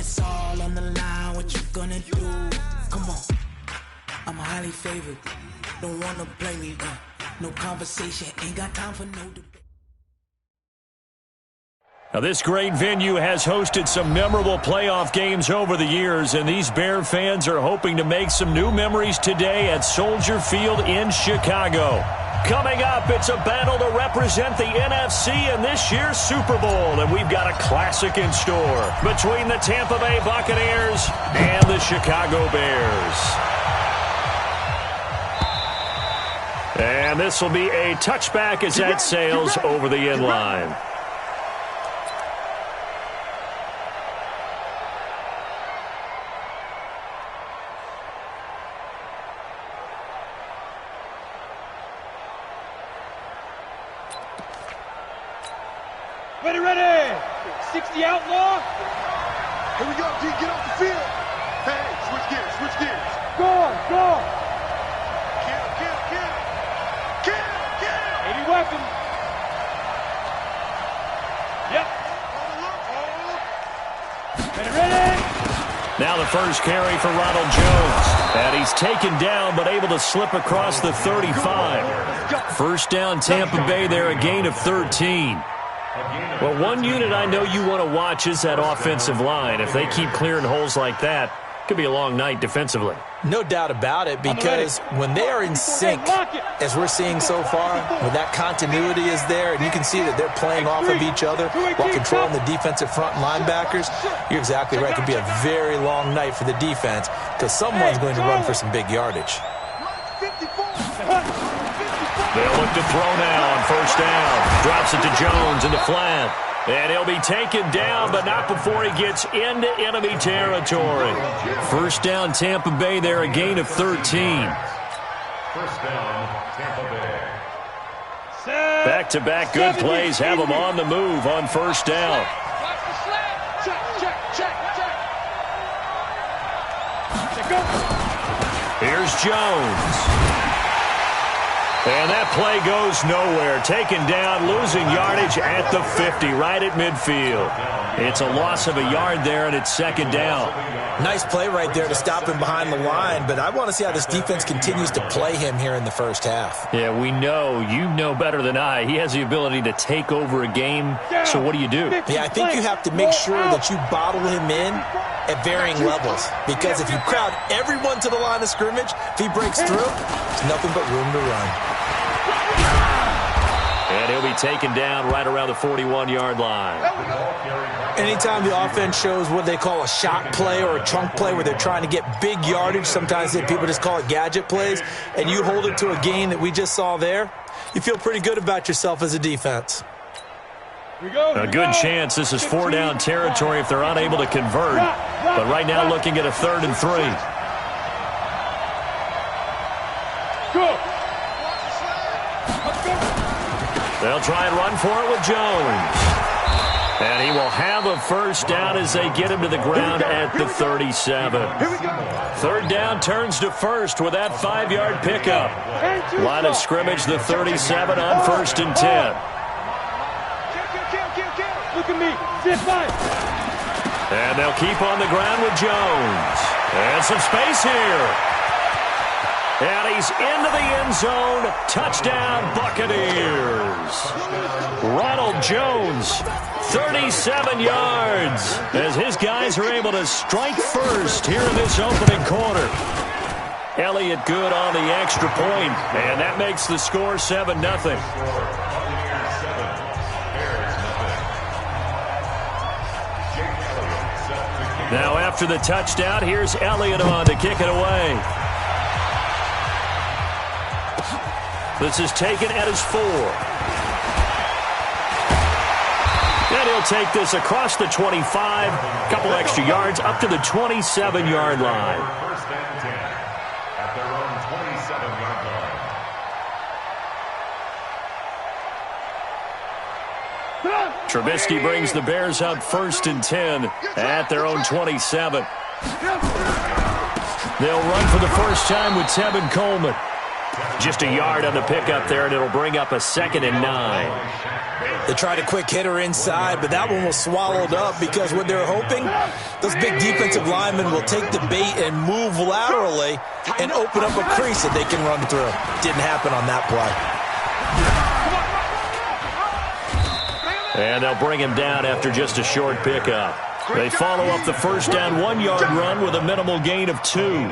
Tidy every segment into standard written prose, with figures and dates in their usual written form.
it's all on the line, what you gonna do? Come on, I'm highly favored. Don't wanna play me, no conversation, ain't got time for no debate. Now, this great venue has hosted some memorable playoff games over the years, and these Bear fans are hoping to make some new memories today at Soldier Field in Chicago. Coming up, it's a battle to represent the NFC in this year's Super Bowl, and we've got a classic in store between the Tampa Bay Buccaneers and the Chicago Bears. And this will be a touchback as that sails over the end line. Ready. 60 outlaw. Here we go, D. Get off the field. Hey, switch gears. Go on. Get him. 80 weapons. Yep. Ready. Now the first carry for Ronald Jones. And he's taken down but able to slip across the 35. First down Tampa Bay there, a gain of 13. Well, one unit I know you want to watch is that offensive line. If they keep clearing holes like that, it could be a long night defensively. No doubt about it, because when they are in sync, as we're seeing so far, when that continuity is there, and you can see that they're playing off of each other while controlling the defensive front linebackers, you're exactly right. It could be a very long night for the defense because someone's going to run for some big yardage. They'll look to throw now on first down. Drops it to Jones in the flat. And he'll be taken down, but not before he gets into enemy territory. First down, Tampa Bay there, a gain of 13. First down, Tampa Bay. Back-to-back good plays have them on the move on first down. Here's Jones. And that play goes nowhere. Taken down, losing yardage at the 50, right at midfield. It's a loss of a yard there, and it's second down. Nice play right there to stop him behind the line, but I want to see how this defense continues to play him here in the first half. Yeah, we know. You know better than I. He has the ability to take over a game, so what do you do? Yeah, I think you have to make sure that you bottle him in at varying levels, because if you crowd everyone to the line of scrimmage, if he breaks through, there's nothing but room to run. And he'll be taken down right around the 41-yard line. Anytime the offense shows what they call a shot play or a chunk play where they're trying to get big yardage, sometimes people just call it gadget plays, and you hold it to a gain that we just saw there, you feel pretty good about yourself as a defense. A good chance this is four-down territory if they're unable to convert. But right now looking at a 3rd and 3. They'll try and run for it with Jones. And he will have a first down as they get him to the ground at the 37. Third down turns to first with that 5-yard pickup. Line of scrimmage, the 37 on 1st and 10. Look at me. Sit by. And they'll keep on the ground with Jones. And some space here. And he's into the end zone. Touchdown, Buccaneers. Ronald Jones, 37 yards, as his guys are able to strike first here in this opening quarter. Elliott good on the extra point, and that makes the score 7-0. Now after the touchdown, here's Elliott on to kick it away. This is taken at his 4. And he'll take this across the 25. A couple extra yards up to the 27-yard line. First and 10 at their own 27-yard line. Trubisky brings the Bears up 1st and 10 at their own 27. They'll run for the first time with Tevin Coleman. Just a yard on the pickup there, and it'll bring up a 2nd and 9. They tried a quick hitter inside, but that one was swallowed up because what they're hoping, those big defensive linemen will take the bait and move laterally and open up a crease that they can run through. Didn't happen on that play. And they'll bring him down after just a short pickup. They follow up the first down 1-yard run with a minimal gain of 2.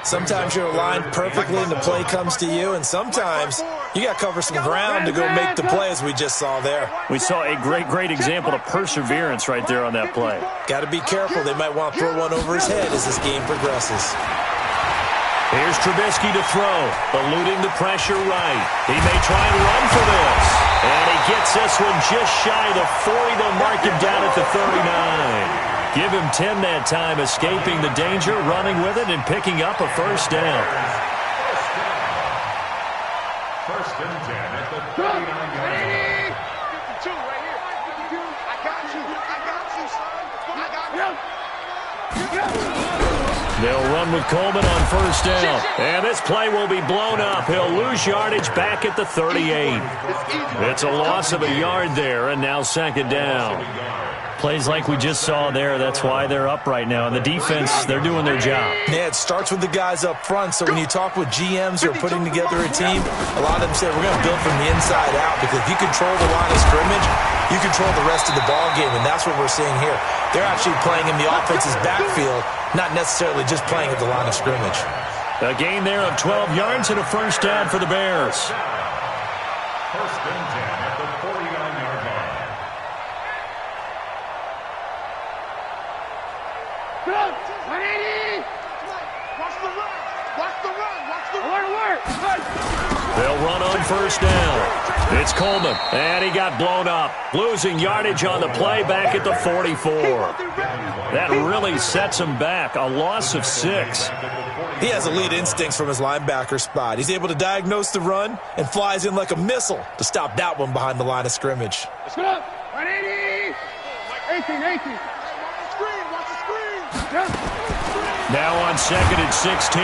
Sometimes you're aligned perfectly and the play comes to you, and sometimes you got to cover some ground to go make the play, as we just saw there. We saw a great example of perseverance right there on that play. Got to be careful. They might want to throw one over his head as this game progresses. Here's Trubisky to throw, eluding the pressure right. He may try and run for this. And he gets this one just shy of the 40. They'll mark him down at the 39. Give him 10 that time, escaping the danger, running with it, and picking up a first down. First and 10 at the 39-yard line. 52 right here. 52. I got you, son. I got you. They'll run with Coleman on first down. And this play will be blown up. He'll lose yardage back at the 38. It's a loss of a yard there, and now 2nd down. Plays like we just saw there, that's why they're up right now. And the defense, they're doing their job. Yeah, it starts with the guys up front. So when you talk with GMs who are putting together a team, a lot of them say, we're going to build from the inside out, because if you control the line of scrimmage, you control the rest of the ball game, and that's what we're seeing here. They're actually playing in the offense's backfield, not necessarily just playing at the line of scrimmage. A gain there of 12 yards and a first down for the Bears. First and 10 at the 49-yard line. Good. 180. Watch the run. Watch the run. Watch the run. Alert. They'll run on first down. It's Coleman, and he got blown up. Losing yardage on the play back at the 44. That really sets him back. A loss of 6. He has elite instincts from his linebacker spot. He's able to diagnose the run and flies in like a missile to stop that one behind the line of scrimmage. Let's go. 180. 18. Watch the screen. Now on 2nd and 16.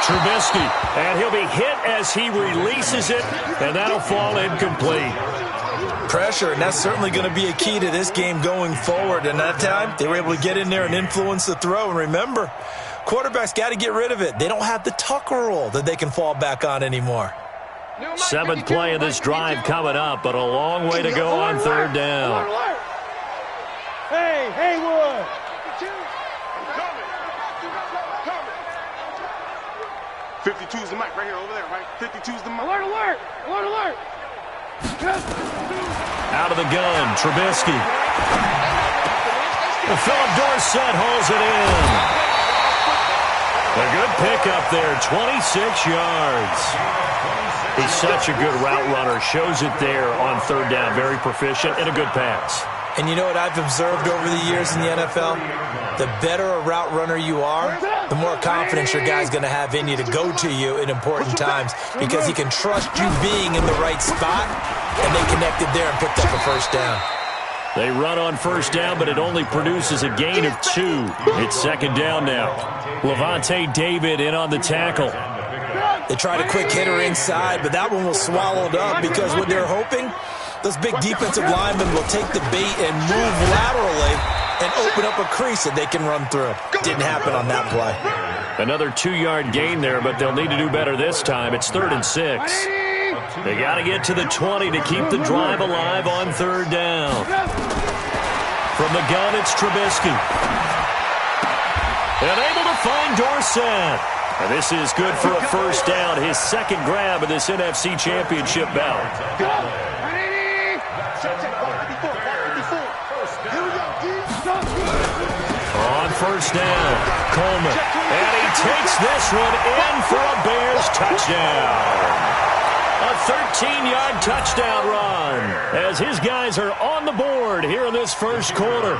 Trubisky, and he'll be hit as he releases it, and that'll fall incomplete. Pressure, and that's certainly going to be a key to this game going forward. And that time, they were able to get in there and influence the throw. And remember, quarterbacks got to get rid of it. They don't have the Tucker rule that they can fall back on anymore. 7th play of this drive coming up, but a long way to go on 3rd down. Hey, Haywood. 52's the mic right here, over there, right? 52's the mic. Alert. Out of the gun, Trubisky. Philip Dorsett holds it in. A good pickup there, 26 yards. He's such a good route runner. Shows it there on 3rd down. Very proficient and a good pass. And you know what I've observed over the years in the NFL? The better a route runner you are, the more confidence your guy's going to have in you to go to you in important times, because he can trust you being in the right spot, and they connected there and picked up a first down. They run on first down, but it only produces a gain of 2. It's 2nd down now. Levante David in on the tackle. They tried a quick hitter inside, but that one was swallowed up, because what they're hoping, those big defensive linemen will take the bait and move laterally and open up a crease that they can run through. Didn't happen on that play. Another 2-yard gain there, but they'll need to do better this time. It's 3rd and 6. They got to get to the 20 to keep the drive alive on 3rd down. From the gun, it's Trubisky. And able to find Dorsett. And this is good for a first down. His 2nd grab of this NFC Championship bout. On first down, Coleman. And he takes this one in for a Bears touchdown. A 13-yard touchdown run as his guys are on the board here in this first quarter.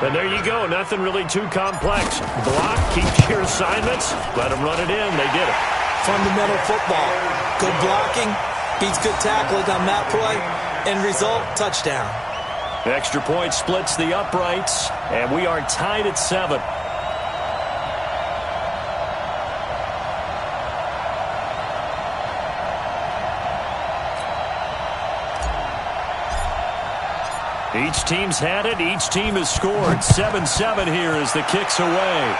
And there you go. Nothing really too complex. Block, keep your assignments, let them run it in. They did it. Fundamental football. Good blocking, beats good tackling on that play. End result, touchdown. Extra point splits the uprights, and we are tied at 7. Each team's had it. Each team has scored. 7-7 here as the kick's away.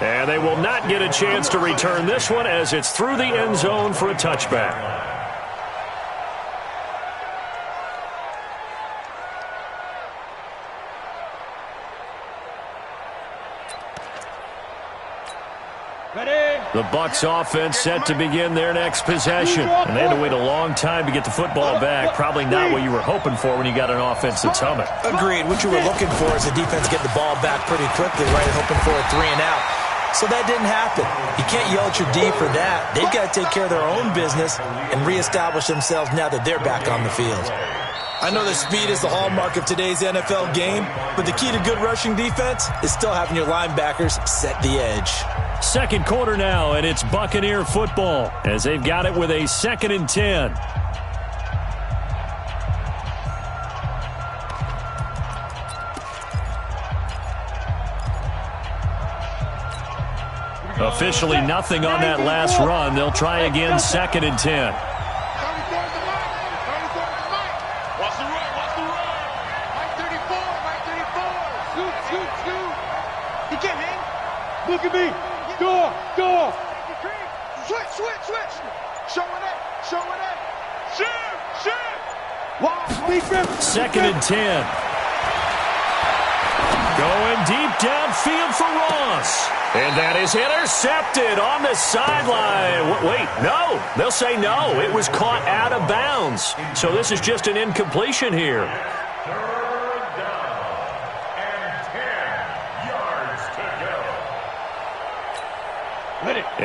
And they will not get a chance to return this one as it's through the end zone for a touchback. The Bucs offense set to begin their next possession. And they had to wait a long time to get the football back. Probably not what you were hoping for when you got an offense that's humming. Agreed. What you were looking for is the defense get the ball back pretty quickly, right? Hoping for a 3-and-out. So that didn't happen. You can't yell at your D for that. They've got to take care of their own business and reestablish themselves now that they're back on the field. I know that speed is the hallmark of today's NFL game, but the key to good rushing defense is still having your linebackers set the edge. Second quarter now, and it's Buccaneer football as they've got it with a 2nd and 10. Officially nothing on that last run. They'll try again, 2nd and 10. Watch the run, watch the run. Mike 34, Mike 34. Shoot. He can't hang. Look at me. Door. Switch. Showing it. Shoot. Wow. 2nd and 10. Going deep downfield for Ross. And that is intercepted on the sideline. Wait, no. They'll say no. It was caught out of bounds. So this is just an incompletion here. 3rd down and 10 yards to go.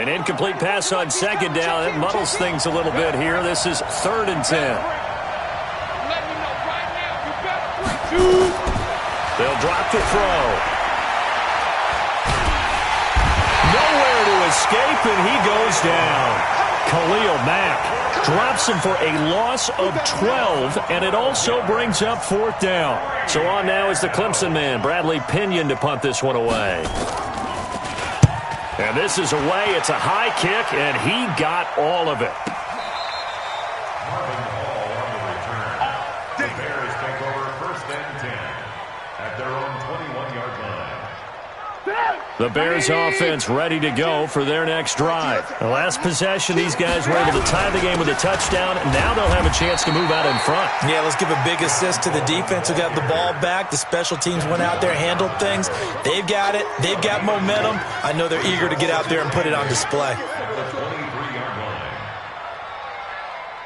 An incomplete pass on 2nd down. It muddles things a little bit here. This is 3rd and 10. Let me know right now. You better break. They'll drop the throw. Nowhere to escape, and he goes down. Khalil Mack drops him for a loss of 12, and it also brings up 4th down. So on now is the Clemson man, Bradley Pinion, to punt this one away. And this is away. It's a high kick, and he got all of it. Marvin Hall on the return. The Bears take over 1st and 10 at their own 21-yard line. The Bears offense ready to go for their next drive. The last possession, these guys were able to tie the game with a touchdown, and now they'll have a chance to move out in front. Yeah, let's give a big assist to the defense who got the ball back. The special teams went out there, handled things. They've got it. They've got momentum. I know they're eager to get out there and put it on display.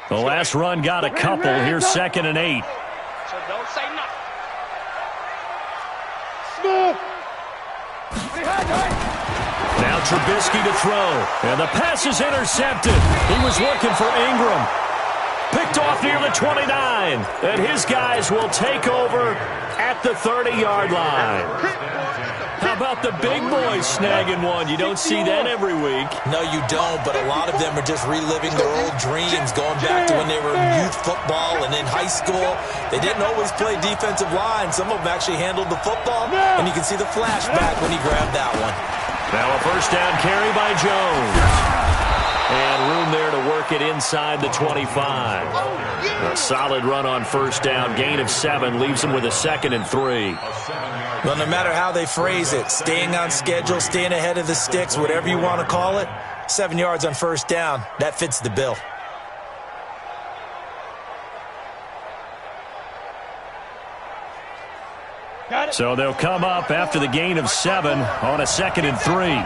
The last run got a couple. Here's 2nd and 8. So don't say nothing. Smooth. Now Trubisky to throw. And the pass is intercepted. He was looking for Ingram. Picked off near the 29. And his guys will take over at the 30-yard line. How about the big boys snagging one? You don't see that every week. No, you don't, but a lot of them are just reliving their old dreams, going back to when they were in youth football and in high school. They didn't always play defensive line. Some of them actually handled the football, and you can see the flashback when he grabbed that one. Now a 1st down carry by Jones. And room there to work it inside the 25. A solid run on 1st down. Gain of 7 leaves them with a 2nd and 3. Well, no matter how they phrase it, staying on schedule, staying ahead of the sticks, whatever you want to call it, 7 yards on 1st down, that fits the bill. So they'll come up after the gain of 7 on a 2nd and 3.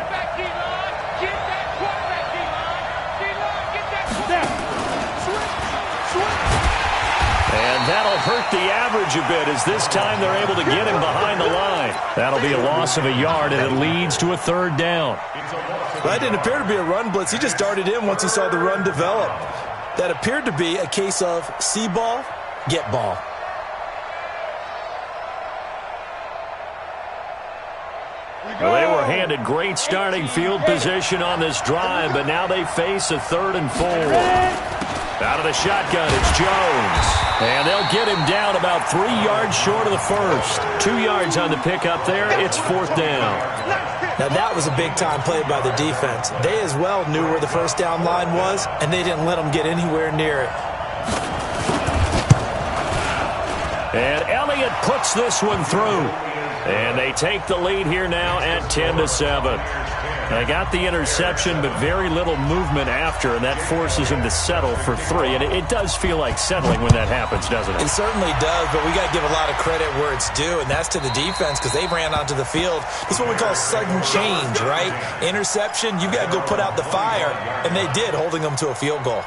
And that'll hurt the average a bit as this time they're able to get him behind the line. That'll be a loss of a yard, and it leads to a 3rd down. Well, that didn't appear to be a run blitz. He just darted in once he saw the run develop. That appeared to be a case of see ball, get ball. Well, they were handed great starting field position on this drive, but now they face a 3rd and 4. Out of the shotgun, it's Jones. And they'll get him down about 3 yards short of the first. 2 yards on the pickup there. It's 4th down. Now, that was a big-time play by the defense. They as well knew where the 1st down line was, and they didn't let them get anywhere near it. And Elliott puts this one through. And they take the lead here now at 10-7. They got the interception, but very little movement after, and that forces them to settle for 3. And it does feel like settling when that happens, doesn't it? It certainly does, but we got to give a lot of credit where it's due, and that's to the defense because they ran onto the field. This is what we call sudden change, right? Interception, you've got to go put out the fire, and they did, holding them to a field goal.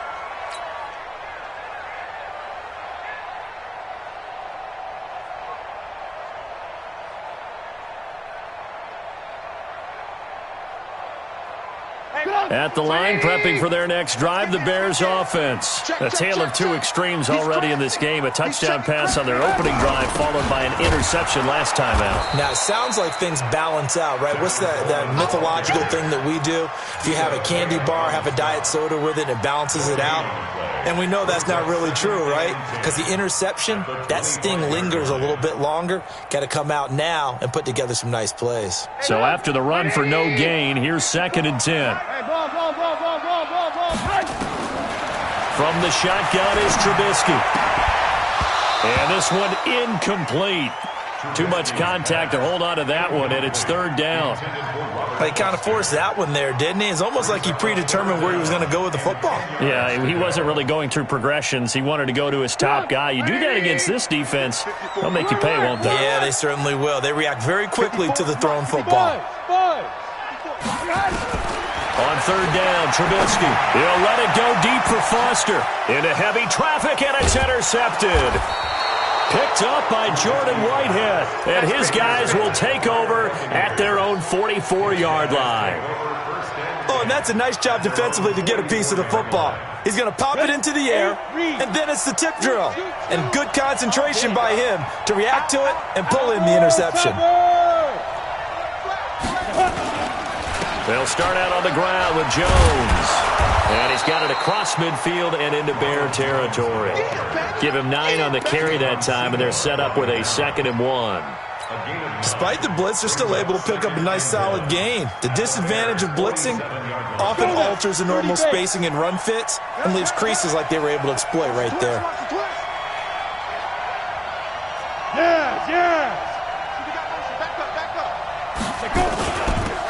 At the line, prepping for their next drive, the Bears offense. A tale of two extremes already in this game. A touchdown pass on their opening drive, followed by an interception last time out. Now, it sounds like things balance out, right? What's that mythological thing that we do? If you have a candy bar, have a diet soda with it, it balances it out. And we know that's not really true, right? Because the interception, that sting lingers a little bit longer. Got to come out now and put together some nice plays. So after the run for no gain, here's 2nd and 10. From the shotgun is Trubisky. And this one incomplete. Too much contact to hold on to that one, and it's 3rd down. He kind of forced that one there, didn't he? It's almost like he predetermined where he was going to go with the football. Yeah, he wasn't really going through progressions. He wanted to go to his top guy. You do that against this defense, they'll make you pay, won't they? Yeah, they certainly will. They react very quickly to the thrown football. On 3rd down, Trubisky. He'll let it go deep for Foster. Into heavy traffic, and it's intercepted. Picked up by Jordan Whitehead. And his guys will take over at their own 44-yard line. Oh, and that's a nice job defensively to get a piece of the football. He's going to pop it into the air, and then it's the tip drill. And good concentration by him to react to it and pull in the interception. They'll start out on the ground with Jones. And he's got it across midfield and into Bear territory. Give him 9 on the carry that time, and they're set up with a 2nd and 1. Despite the blitz, they're still able to pick up a nice solid gain. The disadvantage of blitzing often alters the normal spacing and run fits and leaves creases like they were able to exploit right there.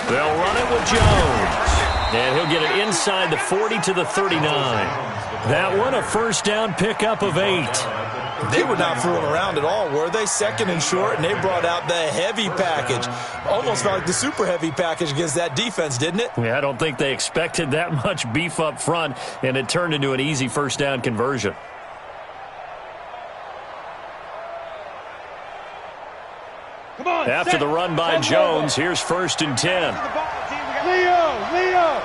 They'll run it with Jones. And he'll get it inside the 40 to the 39. That one, a 1st down pickup of 8. They were not fooling around at all, were they? 2nd and short, and they brought out the heavy package. Almost felt like the super heavy package against that defense, didn't it? Yeah, I don't think they expected that much beef up front, and it turned into an easy 1st down conversion. After the run by Jones, here's 1st and 10. Leo!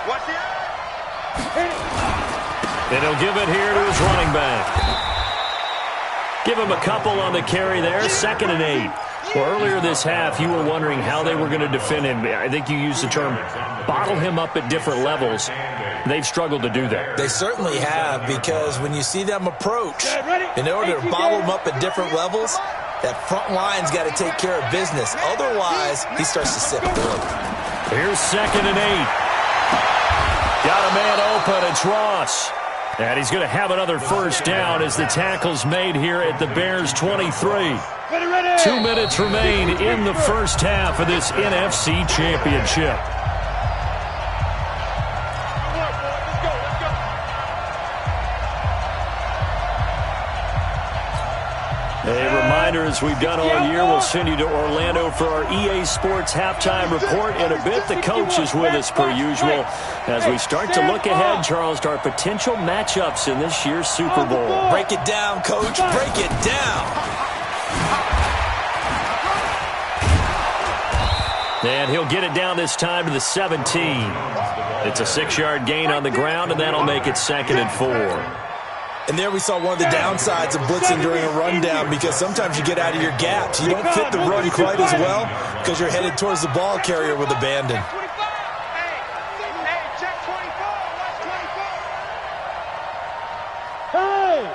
Watch it. And he'll give it here to his running back. Give him a couple on the carry there, 2nd and 8. Well, earlier this half, you were wondering how they were going to defend him. I think you used the term bottle him up at different levels. They've struggled to do that. They certainly have, because when you see them approach, in order to bottle them up at different levels, that front line's got to take care of business. Otherwise, he starts to slip through. Here's 2nd and 8. Got a man open. It's Ross. And he's going to have another 1st down as the tackle's made here at the Bears' 23. 2 minutes remain in the 1st half of this NFC Championship. A reminder, as we've done all year, we'll send you to Orlando for our EA Sports halftime report. In a bit, the coach is with us per usual as we start to look ahead, Charles, to our potential matchups in this year's Super Bowl. Break it down, Coach. Break it down. And he'll get it down this time to the 17. It's a 6-yard gain on the ground, and that'll make it 2nd and 4. And there we saw one of the downsides of blitzing during a rundown, because sometimes you get out of your gaps. You don't fit the run quite as well because you're headed towards the ball carrier with abandon. Hey, check 24. Watch 24. Hey!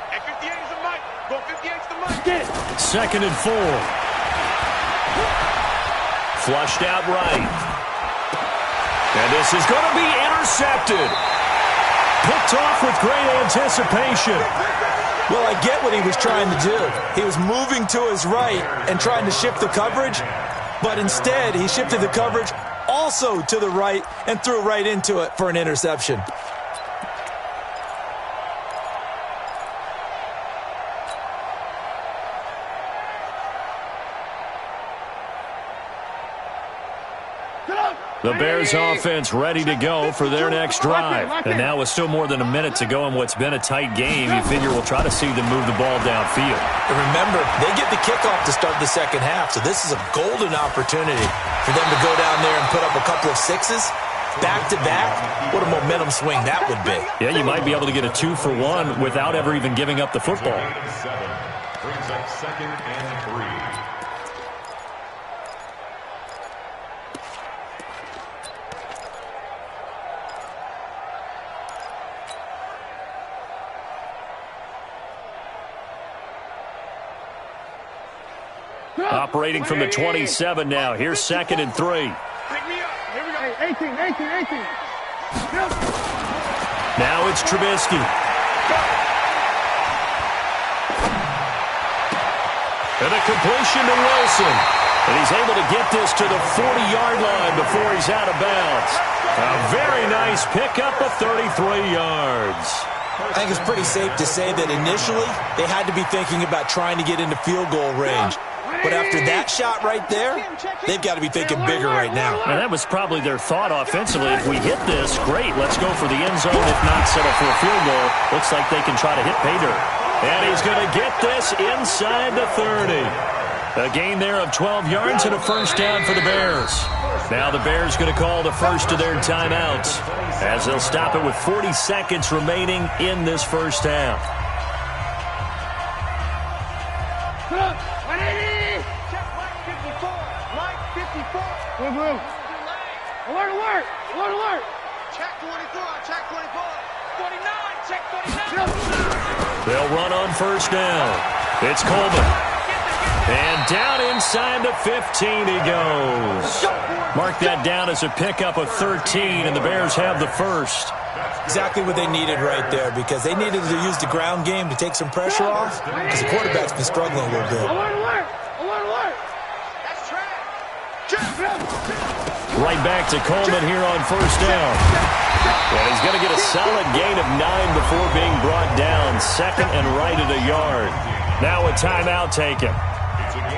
Hey, 58 is the mic. Go 58 is the mic. Get it! 2nd and 4. Flushed out right. And this is going to be intercepted. picked off with great anticipation. Well, I get what he was trying to do. He was moving to his right and trying to shift the coverage, but instead he shifted the coverage also to the right and threw right into it for an interception. The Bears offense ready to go for their next drive. And now with still more than a minute to go in what's been a tight game, you figure we'll try to see them move the ball downfield. And remember, they get the kickoff to start the second half, so this is a golden opportunity for them to go down there and put up a couple of sixes back-to-back. What a momentum swing that would be. Yeah, you might be able to get a 2-for-1 without ever even giving up the football. Brings up 2nd and 3. Operating from the 27 now. Here's 2nd and 3. Pick me up. Here we go. 18. Now it's Trubisky. And a completion to Wilson. And he's able to get this to the 40-yard line before he's out of bounds. A very nice pickup of 33 yards. I think it's pretty safe to say that initially they had to be thinking about trying to get into field goal range. But after that shot right there, they've got to be thinking bigger right now. And that was probably their thought offensively. If we hit this, great, let's go for the end zone. If not, settle for a field goal. Looks like they can try to hit pay dirt. And he's going to get this inside the 30. A gain there of 12 yards and a first down for the Bears. Now the Bears going to call the first of their timeouts as they'll stop it with 40 seconds remaining in this first half. Alert. Check 24. 49. Check 49. They'll run on first down. It's Coleman. And down inside the 15 he goes. Mark that down as a pickup of 13, and the Bears have the first. Exactly what they needed right there, because they needed to use the ground game to take some pressure off, because the quarterback's been struggling a little bit. Alert. That's track. Right back to Coleman here on first down. And he's going to get a solid gain of 9 before being brought down. 2nd and right at a yard. Now a timeout taken.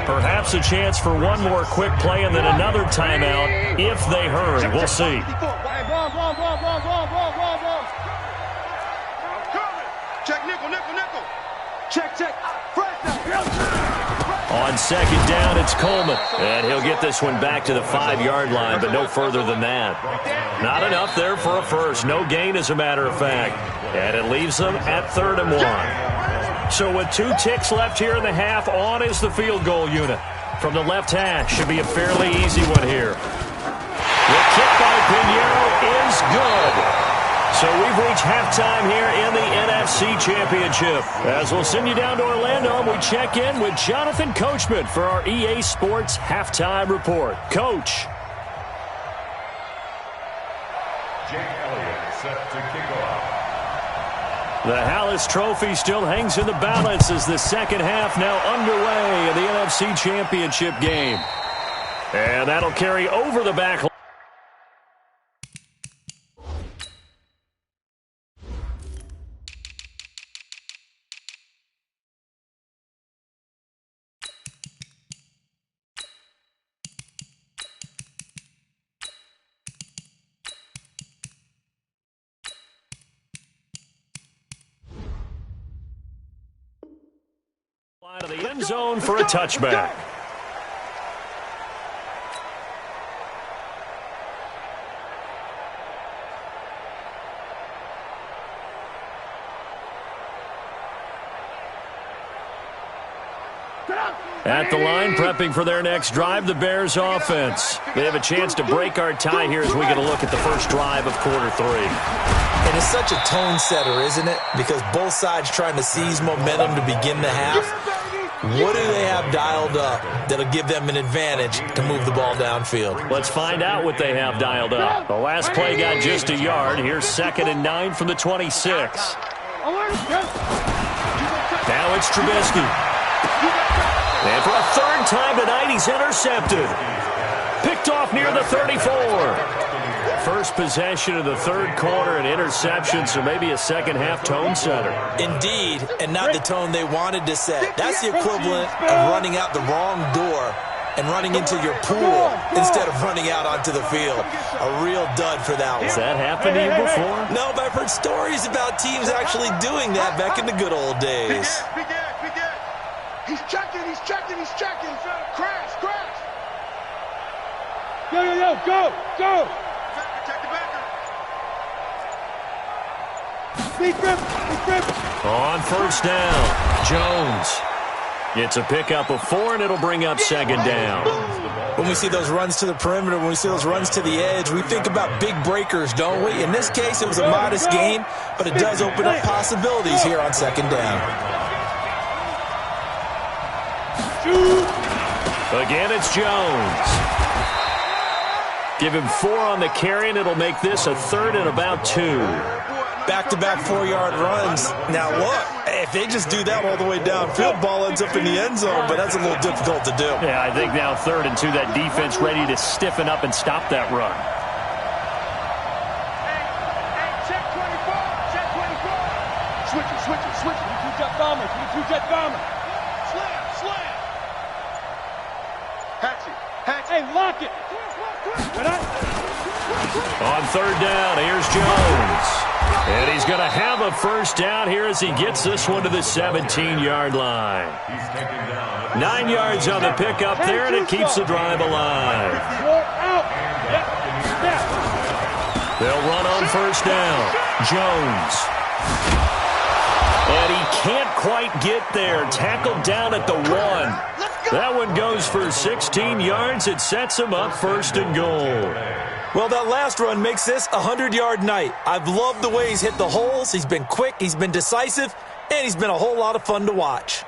Perhaps a chance for one more quick play and then another timeout if they hurry. We'll see. Check nickel. Check. On second down, it's Coleman. And he'll get this one back to the 5-yard line, but no further than that. Not enough there for a first. No gain, as a matter of fact. And it leaves them at 3rd and 1. So with 2 ticks left here in the half, on is the field goal unit. From the left hash, should be a fairly easy one here. The kick by Pinheiro is good. So we've reached halftime here in the NFC Championship. As we'll send you down to Orlando, we check in with Jonathan Coachman for our EA Sports Halftime Report. Coach. Jake Elliott set to kick off. The Hallis Trophy still hangs in the balance as the second half now underway in the NFC Championship game. And that'll carry over the back line. To the end zone for a touchback. At the line, prepping for their next drive, the Bears offense. They have a chance to break our tie here as we get a look at the first drive of quarter 3. And it's such a tone setter, isn't it? Because both sides trying to seize momentum to begin the half. What do they have dialed up that'll give them an advantage to move the ball downfield? Let's find out what they have dialed up. The last play got just a yard. Here's 2nd and 9 from the 26. Now it's Trubisky. And for a 3rd time tonight, he's intercepted. Picked off near the 34. First possession of the 3rd quarter, an interception, so maybe a second-half tone setter. Indeed, and not the tone they wanted to set. That's the equivalent of running out the wrong door and running into your pool instead of running out onto the field. A real dud for that one. Has that happened to you before? No, but I've heard stories about teams actually doing that back in the good old days. Big Ed. He's checking. Crash. Go. Protect the backer. On 1st down, Jones. It's a pickup of 4, and it'll bring up 2nd down. When we see those runs to the perimeter, when we see those runs to the edge, we think about big breakers, don't we? In this case, it was a modest gain, but it does open up possibilities here on 2nd down. Again, it's Jones. Give him 4 on the carry, and it'll make this a 3rd and about 2. Back-to-back 4-yard runs. Now, look, if they just do that all the way downfield, ball ends up in the end zone, but that's a little difficult to do. Yeah, I think now 3rd and 2, that defense ready to stiffen up and stop that run. Hey, check 24. Switch it. We two jet bomber. Slam. Hatchet. Hey, lock it. On 3rd down, here's Jones. And he's going to have a 1st down here as he gets this one to the 17-yard line. 9 yards on the pickup there, and it keeps the drive alive. They'll run on 1st down. Jones. And he can't quite get there. Tackled down at the 1. That one goes for 16 yards. It sets him up 1st and goal. Well, that last run makes this a 100-yard night. I've loved the way he's hit the holes. He's been quick, he's been decisive, and he's been a whole lot of fun to watch.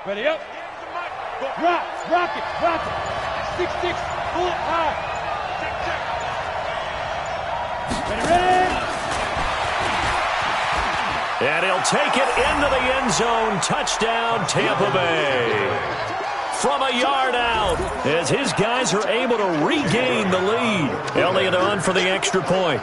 Ready up. Rock it. 6-6. Pull it high. Ready. And he'll take it into the end zone. Touchdown, Tampa Bay. From a yard out, as his guys are able to regain the lead. Elliott on for the extra point.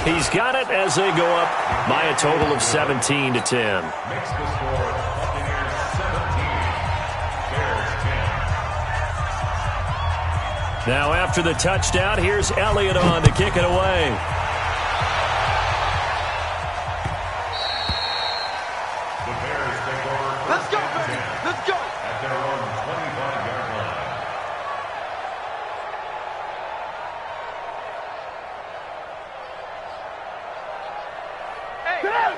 He's got it as they go up by a total of 17-10. Makes the score Buccaneers 17, Bears 10. Now after the touchdown, here's Elliott on to kick it away. The Bears take over. Let's go, baby. Let's go. At their own 25-yard line.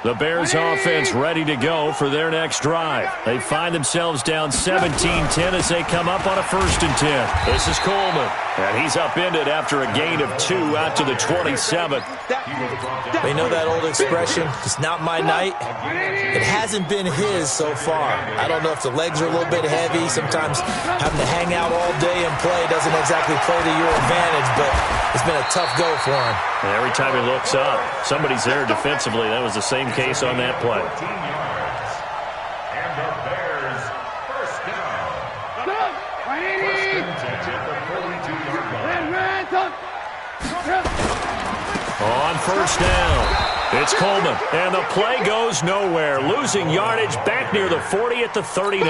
The Bears offense ready to go for their next drive. They find themselves down 17-10 as they come up on a 1st and 10. This is Coleman, and he's upended after a gain of 2 out to the 27. They know that old expression, it's not my night. It hasn't been his so far. I don't know if the legs are a little bit heavy. Sometimes having to hang out all day and play doesn't exactly play to your advantage, but it's been a tough go for him. And every time he looks up, somebody's there defensively. That was the same case on that play. 14 yards. And the Bears first down. First and 10 at the 42-yard line. On 1st down, it's Coleman, and the play goes nowhere. Losing yardage back near the 40 at the 39.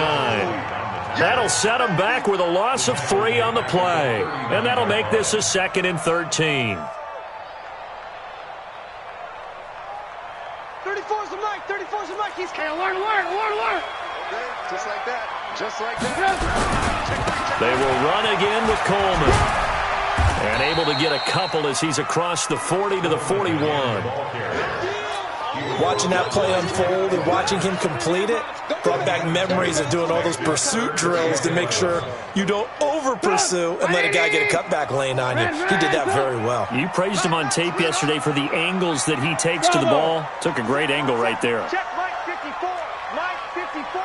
That'll set him back with a loss of 3 on the play, and that'll make this a 2nd and 13. 34's the mic. He's alert. Just like that. They will run again with Coleman. And able to get a couple as he's across the 40 to the 41. Watching that play unfold and watching him complete it brought back memories of doing all those pursuit drills to make sure you don't over-pursue and let a guy get a cutback lane on you. He did that very well. You praised him on tape yesterday for the angles that he takes to the ball. Took a great angle right there. Check Mike 54. Mike 54.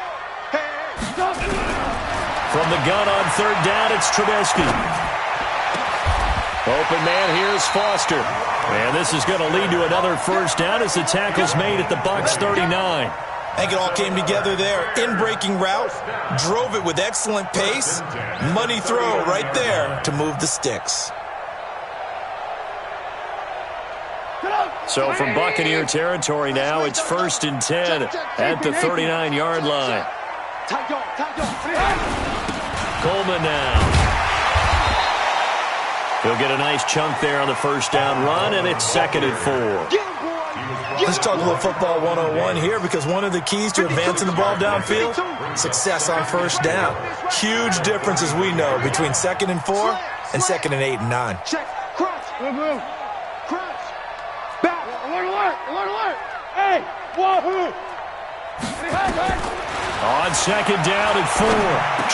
From the gun on third down, it's Trubisky. Open man, here's Foster. And this is going to lead to another first down as the tackle's made at the Bucs 39. I think it all came together there. In-breaking route, drove it with excellent pace. Money throw right there to move the sticks. So from Buccaneer territory now, it's 1st and 10 at the 39-yard line. Coleman now. He'll get a nice chunk there on the first down run, and it's 2nd and 4. Let's talk a little football 101 here, because one of the keys to advancing the ball downfield, success on first down. Huge difference, as we know, between 2nd and 4 and 2nd and 8 and 9. Check. Crunch. Crunch. Back. Alert. Hey, wahoo! On 2nd down and 4,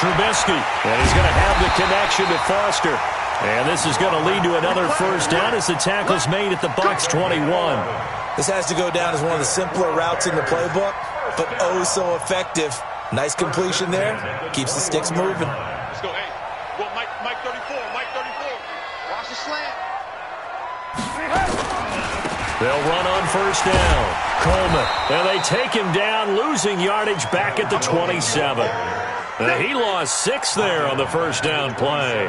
Trubisky. And he's going to have the connection to Foster. And this is going to lead to another first down as the tackle's made at the Bucs 21. This has to go down as one of the simpler routes in the playbook, but oh so effective. Nice completion there. Keeps the sticks moving. Let's go. Hey, well, Mike 34. Mike 34. Watch the slant. They'll run on first down. Coleman. And they take him down, losing yardage back at the 27. He lost 6 there on the first down play.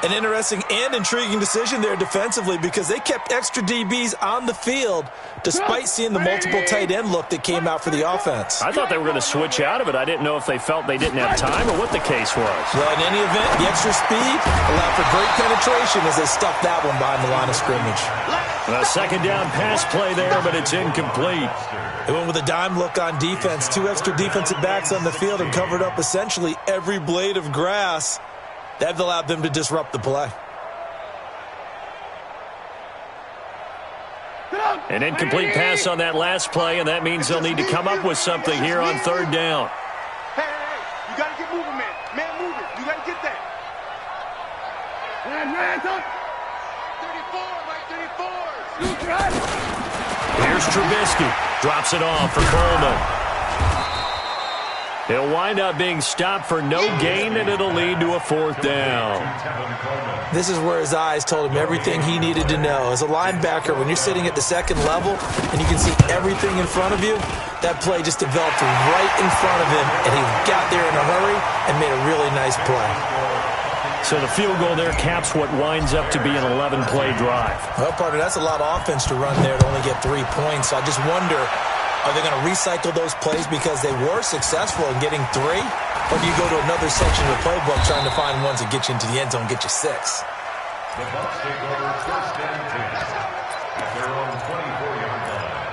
An interesting and intriguing decision there defensively, because they kept extra DBs on the field despite seeing the multiple tight end look that came out for the offense. I thought they were going to switch out of it. I didn't know if they felt they didn't have time or what the case was. Well, in any event, the extra speed allowed for great penetration as they stuffed that one behind the line of scrimmage. A 2nd down pass play there, but it's incomplete. They went with a dime look on defense. 2 extra defensive backs on the field and covered up essentially every blade of grass. That allowed them to disrupt the play. An incomplete pass on that last play, and that means they'll need to come up with something here on 3rd down. Hey, you got to get moving, man. Man, move it. You got to get that. 34, Mike 34. Here's Trubisky. Drops it off for Coleman. He'll wind up being stopped for no gain, and it'll lead to a 4th down. This is where his eyes told him everything he needed to know. As a linebacker, when you're sitting at the 2nd level and you can see everything in front of you, that play just developed right in front of him, and he got there in a hurry and made a really nice play. So the field goal there caps what winds up to be an 11-play drive. Well, partner, that's a lot of offense to run there to only get 3 points. So I just wonder, are they going to recycle those plays because they were successful in getting 3? Or do you go to another section of the playbook trying to find ones that get you into the end zone and get you 6? The Bucs take over 1st and 10 at their own 24-yard line.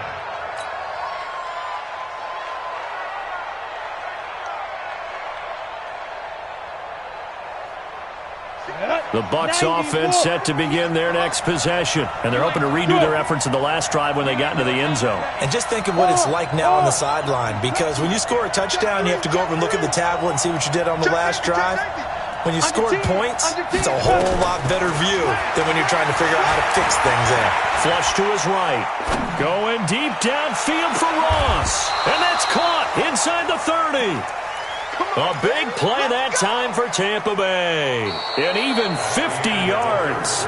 The Bucs offense set to begin their next possession, and they're hoping to redo their efforts in the last drive when they got into the end zone. And just think of what it's like now on the sideline, because when you score a touchdown, you have to go over and look at the tablet and see what you did on the last drive. When you scored points, it's a whole lot better view than when you're trying to figure out how to fix things there. Flush to his right. Going deep downfield for Ross. And that's caught inside the 30. A big play that time for Tampa Bay. And even 50 yards.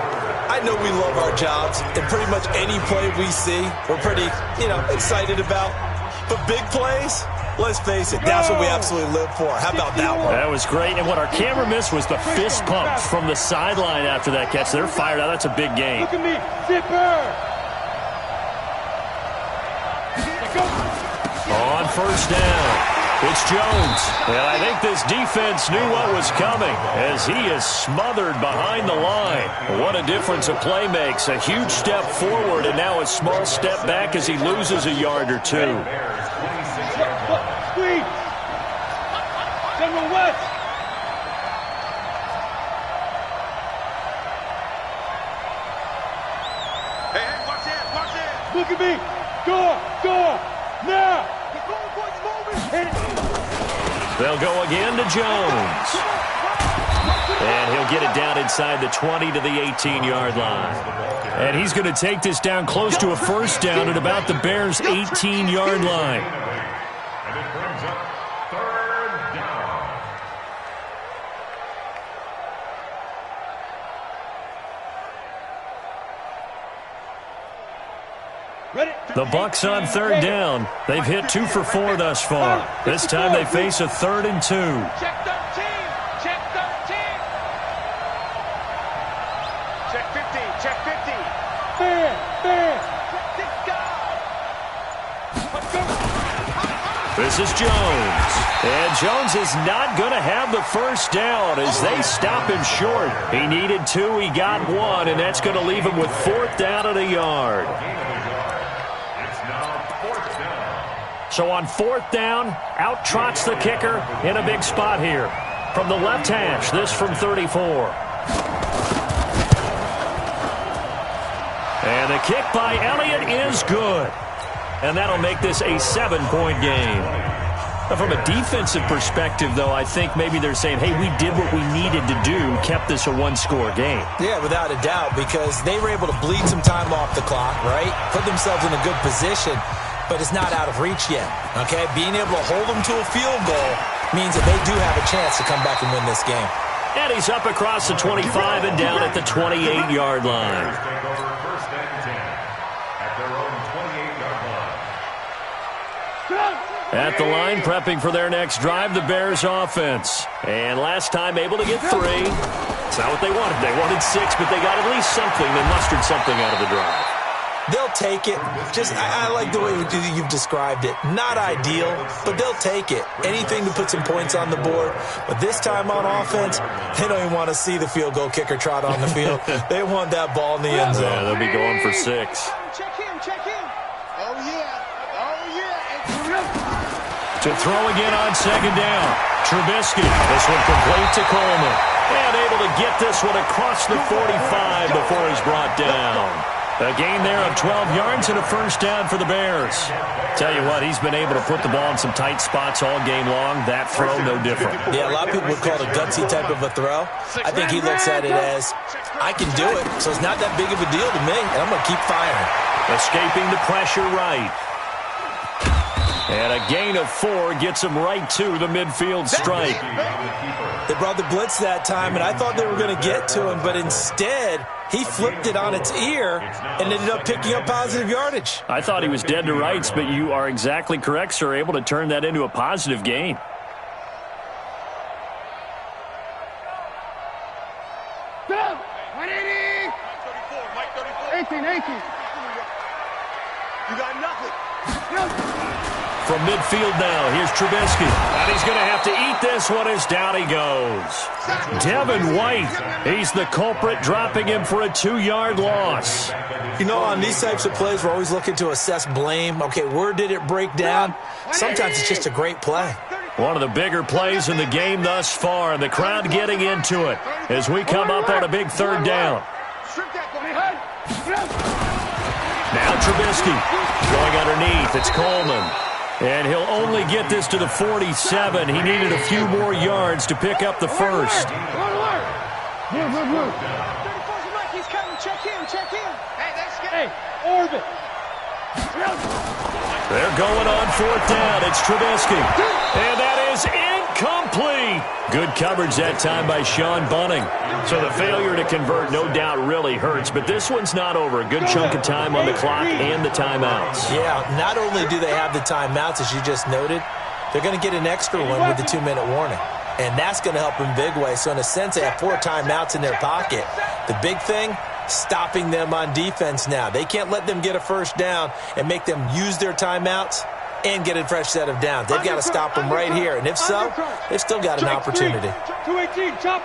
I know we love our jobs, and pretty much any play we see, we're pretty, excited about. But big plays, let's face it, that's what we absolutely live for. How about that one? That was great. And what our camera missed was the fist pumps from the sideline after that catch. They're fired out. That's a big game. Look at me, zipper. On first down. It's Jones, and I think this defense knew what was coming as he is smothered behind the line. What a difference a play makes. A huge step forward and now a small step back as he loses a yard or 2. Squeeze. General West. Hey, watch it. Look at me. Score! Now! They'll go again to Jones. And he'll get it down inside the 20 to the 18-yard line. And he's going to take this down close to a first down at about the Bears' 18-yard line. And it brings up third down. The Bucs on third down. They've hit 2 for 4 thus far. This time they face a 3rd and 2. Check 13. Check 13. Check 50. Check 50. Fair. This is Jones. And Jones is not going to have the first down as they stop him short. He needed 2. He got 1, and that's going to leave him with 4th down and a yard. So on 4th down, out trots the kicker in a big spot here. From the left hash, this from 34. And the kick by Elliott is good. And that'll make this a 7-point game. Now, from a defensive perspective, though, I think maybe they're saying, hey, we did what we needed to do, kept this a 1-score game. Yeah, without a doubt, because they were able to bleed some time off the clock, right? Put themselves in a good position. But it's not out of reach yet, okay? Being able to hold them to a field goal means that they do have a chance to come back and win this game. And he's up across the 25 and down at the 28-yard line. Take over first and 10 at their own 28-yard line. At the line, prepping for their next drive, the Bears offense. And last time able to get 3. It's not what they wanted. They wanted 6, but they got at least something. They mustered something out of the drive. They'll take it. I like the way you've described it. Not ideal, but they'll take it. Anything to put some points on the board. But this time on offense, they don't even want to see the field goal kicker trot on the field. They want that ball in the end zone. Yeah, they'll be going for 6. Check him. Oh, yeah. To throw again on 2nd down. Trubisky. This one complete to Coleman. And able to get this one across the 45 before he's brought down. A gain there of 12 yards and a first down for the Bears. Tell you what, he's been able to put the ball in some tight spots all game long. That throw, no different. Yeah, a lot of people would call it a gutsy type of a throw. I think he looks at it as, I can do it, so it's not that big of a deal to me, and I'm going to keep firing. Escaping the pressure right. And a gain of 4 gets him right to the midfield stripe. They brought the blitz that time, and I thought they were going to get to him, but instead, he flipped it on its ear and ended up picking up positive yardage. I thought he was dead to rights, but you are exactly correct, sir, able to turn that into a positive gain. Go! 180! 18. You got nothing. From midfield now, here's Trubisky. And he's going to have to eat this one as down he goes. Devin White, he's the culprit, dropping him for a 2-yard loss. You know, on these types of plays, we're always looking to assess blame. Okay, where did it break down? Sometimes it's just a great play. One of the bigger plays in the game thus far, and the crowd getting into it as we come up on a big 3rd down. Now Trubisky going underneath. It's Coleman. And he'll only get this to the 47. He needed a few more yards to pick up the first. He's coming. Check him. Hey, orbit. They're going on 4th down. It's Trubisky. And that is incomplete. Good coverage that time by Sean Bunning. So the failure to convert no doubt really hurts, but this one's not over. A good chunk of time on the clock and the timeouts. Yeah, not only do they have the timeouts, as you just noted, they're going to get an extra one with the 2-minute warning. And that's going to help in big way. So in a sense, they have 4 timeouts in their pocket. The big thing, stopping them on defense now. They can't let them get a first down and make them use their timeouts and get a fresh set of downs. They've got to stop them right here. And if so, they've still got an opportunity. 218, chop.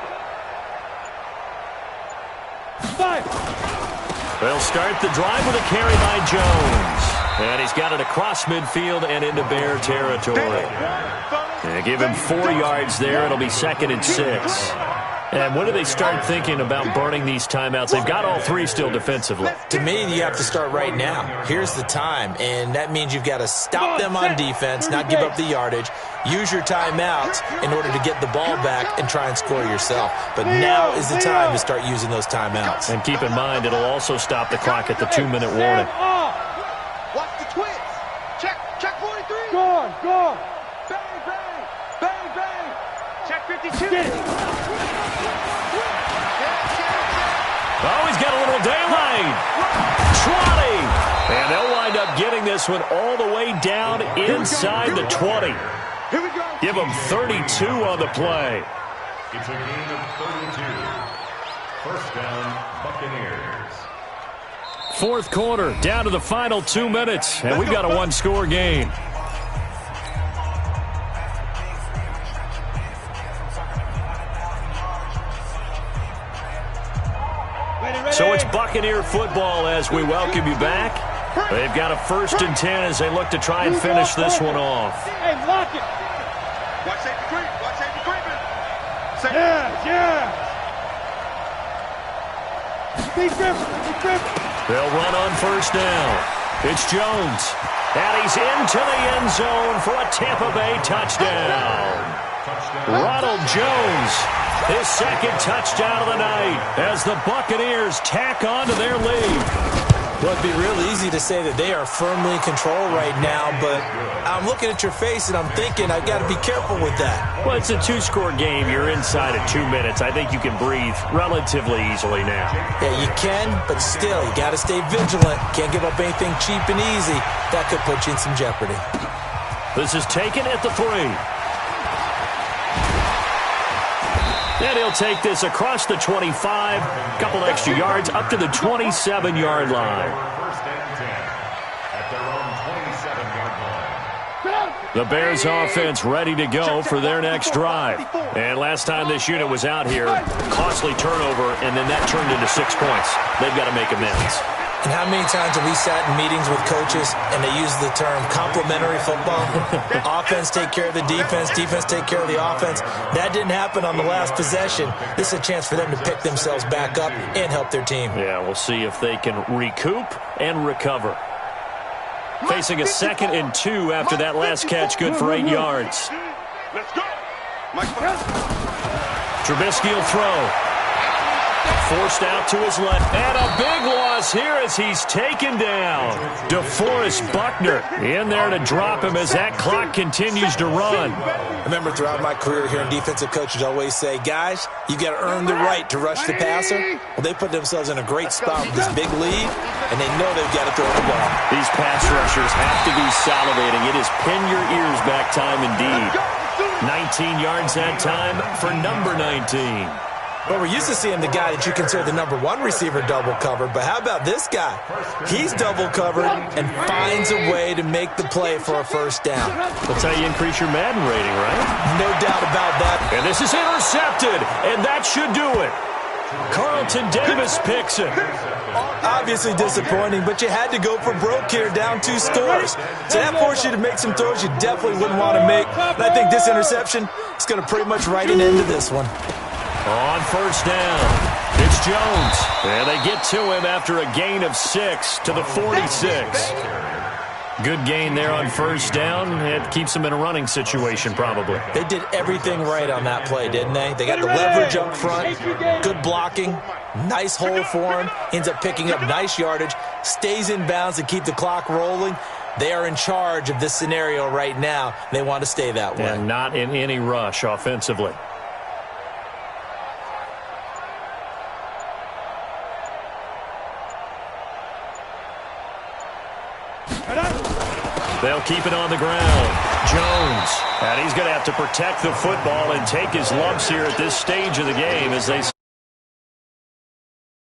5. They'll start the drive with a carry by Jones. And he's got it across midfield and into Bear territory. They give him 4 yards there. It'll be 2nd and 6. And when do they start thinking about burning these timeouts? They've got all three still defensively. To me, you have to start right now. Here's the time, and that means you've got to stop them on defense, not give up the yardage, use your timeouts in order to get the ball back and try and score yourself. But now is the time to start using those timeouts. And keep in mind, it'll also stop the clock at the 2-minute warning. Watch the twins. Check 43. Go. Bang. Check 52. Oh, he's got a little daylight. 20. And they'll wind up getting this one all the way down inside the 20. Here we go. Give them 32 on the play. It's a gain of 32. First down, Buccaneers. Fourth quarter, down to the final 2 minutes, and we've got a one-score game. So it's Buccaneer football as we welcome you back. They've got a 1st and 10 as they look to try and finish this one off. Hey, lock it. Watch safety creeping. Yeah. Be careful. They'll run on 1st down. It's Jones. And he's into the end zone for a Tampa Bay touchdown. Ronald Jones, his 2nd touchdown of the night as the Buccaneers tack on to their lead. Well, it'd be real easy to say that they are firmly in control right now, but I'm looking at your face and I'm thinking I've got to be careful with that. Well, it's a 2-score game. You're inside of 2 minutes. I think you can breathe relatively easily now. Yeah, you can, but still, you got to stay vigilant. Can't give up anything cheap and easy. That could put you in some jeopardy. This is taken at the 3. And he'll take this across the 25, couple extra yards up to the 27-yard line. First and 10 at their own 27-yard line. The Bears offense ready to go for their next drive. And last time this unit was out here, costly turnover, and then that turned into 6 points. They've got to make amends. And how many times have we sat in meetings with coaches and they use the term complementary football? Offense take care of the defense, defense take care of the offense. That didn't happen on the last possession. This is a chance for them to pick themselves back up and help their team. Yeah, we'll see if they can recoup and recover. Facing a 2nd and 2 after that last catch, good for 8 yards. Let's go. Trubisky will throw. Forced out to his left. And a big loss here as he's taken down. DeForest Buckner in there to drop him as that clock continues to run. I remember throughout my career hearing defensive coaches always say, guys, you got to earn the right to rush the passer. Well, they put themselves in a great spot with this big lead, and they know they've got to throw the ball. These pass rushers have to be salivating. It is pin your ears back time indeed. 19 yards that time for number 19. Well, we're used to seeing the guy that you consider the number 1 receiver double covered, but how about this guy? He's double covered and finds a way to make the play for a 1st down. That's how you increase your Madden rating, right? No doubt about that. And this is intercepted, and that should do it. Carlton Davis picks it. Obviously disappointing, but you had to go for broke here, down 2 scores. So that forced you to make some throws you definitely wouldn't want to make. And I think this interception is going to pretty much write an end to this one. On 1st down, it's Jones. And they get to him after a gain of 6 to the 46. Good gain there on 1st down. It keeps them in a running situation, probably. They did everything right on that play, didn't they? They got the leverage up front, good blocking, nice hole for him, ends up picking up nice yardage, stays in bounds to keep the clock rolling. They are in charge of this scenario right now. They want to stay that way. And not in any rush offensively. They'll keep it on the ground. Jones. And he's going to have to protect the football and take his lumps here at this stage of the game as they